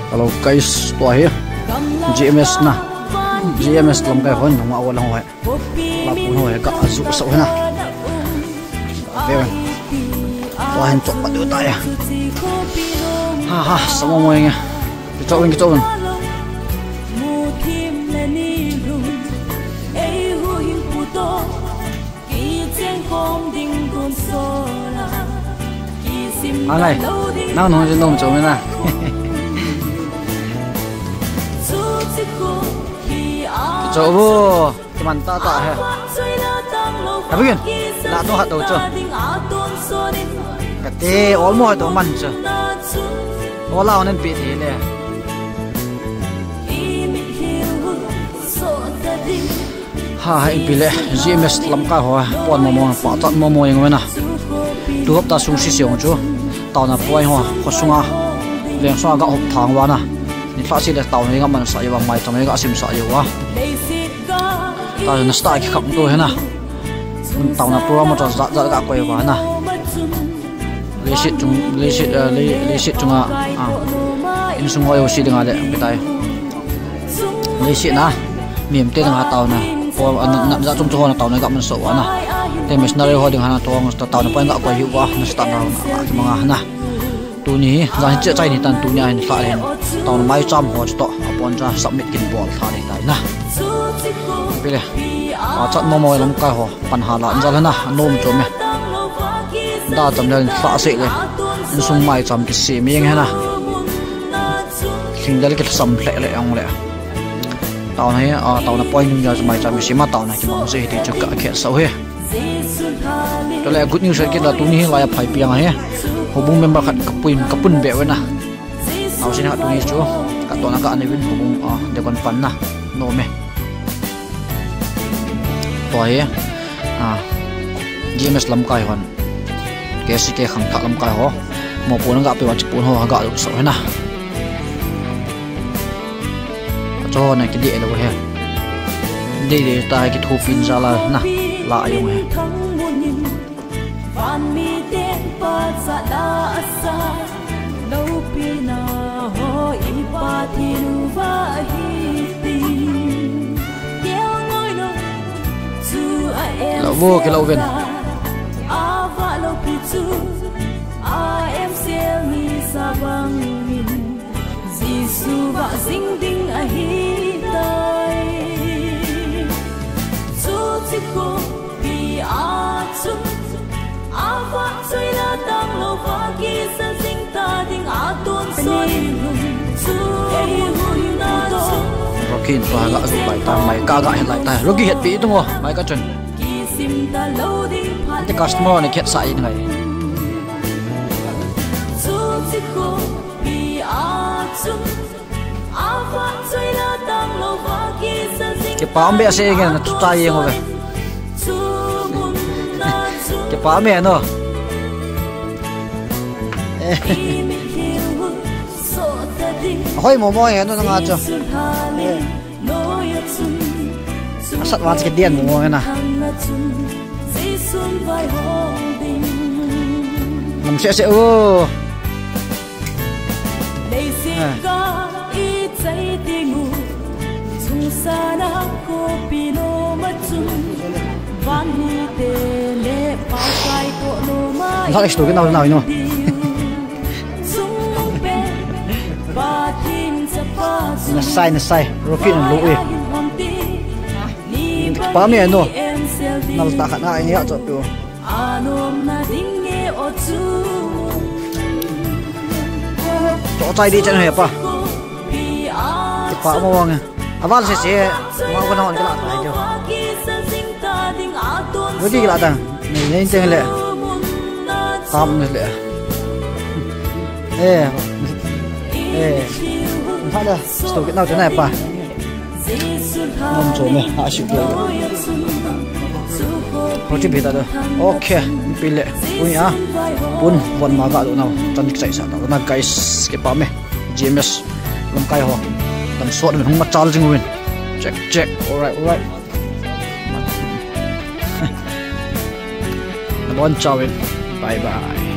Hello guys, tua hi GMS na GMS lam kai hon ma wala ho la pu ho ka azu so na bewan tua hen chok pa du ta ya ha samo mo nga kita win này nào nó trên đông chỗ này chỗ vô mình ta ha à begin đã nó hạt đầu chưa cái tê ốm mồi tổ mình chưa ốm lao nên bị thế này ha anh bị lệ GMS làm cái hoa quan mò bỏ tận mò như vậy nè tu hấp ta sung xí xíu chú tàu na poi hoa khó sung à liền xoa gạo hộp thang vào nè những phát xí để tàu này ngắm mình sợi vào mày tàu này gạo sim sợi vào tàu nó start cái khổng tôi thế nè tàu na pro một trò dạ gạo quay vào nè lấy shit chung à in sung hoa xí dengan đấy cái tay lấy shit na miền tây dengan tàu nè nằm ra trong chỗ là tàu này gạo mình sổ vào nè thế mình nói hồi đường hàng tàu nó quay gạo quay hiệu quả nó start nào cái mga na tu ni ra chơi chơi ni tan tu ni anh phải lên tàu nó máy trăm hoa cho upon ra submit kin ball thà đi tay na bây giờ chọn mồi lắm cái hồ pan hà lợn ra lên na nôm cho mẹ đa chấm lên phá sệ lên anh sung mai chấm cái xì miếng hết na xin ra cái sầm lẹ lẹ ông lẹ tàu này tàu nó quay nhưng giờ mai chấm cái xì mà tàu này cái món gì thì cho cả khét sâu he cho lại good news cái là tu ni lại phải piang he hubung member khat kapun be wena au sin ha tu ni chu ka to na ka ani win hubung de kon pan na no me to he GMS lam kai hon KSK khang tha lam kai ho mo pon ga pe wa chpun ho ga lu so na cho này cái địa đâu he để tai cái thu pin ra là na la ayong he lão vô cái lâu viên Rocky và gạ dụng lại ta mày ca gạ hiện lại ta Rocky hiện bị đúng không mày ca chuẩn cái customer này hiện sai như này cái bám bẹ xe cái là tụt tay không vậy cái bám mẹ nó hoi mo ya no nga cho asat wan cái điện mo na làm sẽ ô sao cái cái nào nó na sai Rocky nó lụi pa mẹ nó nal ta khát ai nhá cho tôi cho tay đi chân hẹp à pa mo wang aval se mau cái nào cái lạ này chưa với gì lạ ta này lên chân lẹ tam này lẹ phải là tôi cái nào thế này pa nằm chỗ này hạ chịu được có chuyện gì đó ok pin lệ ui à bún vẫn mà gạo nào chân chạy sao đó là guys cái bám này GMS làm cái ho làm sốt mình không bắt chal chứ nguyên check alright one chào bye bye.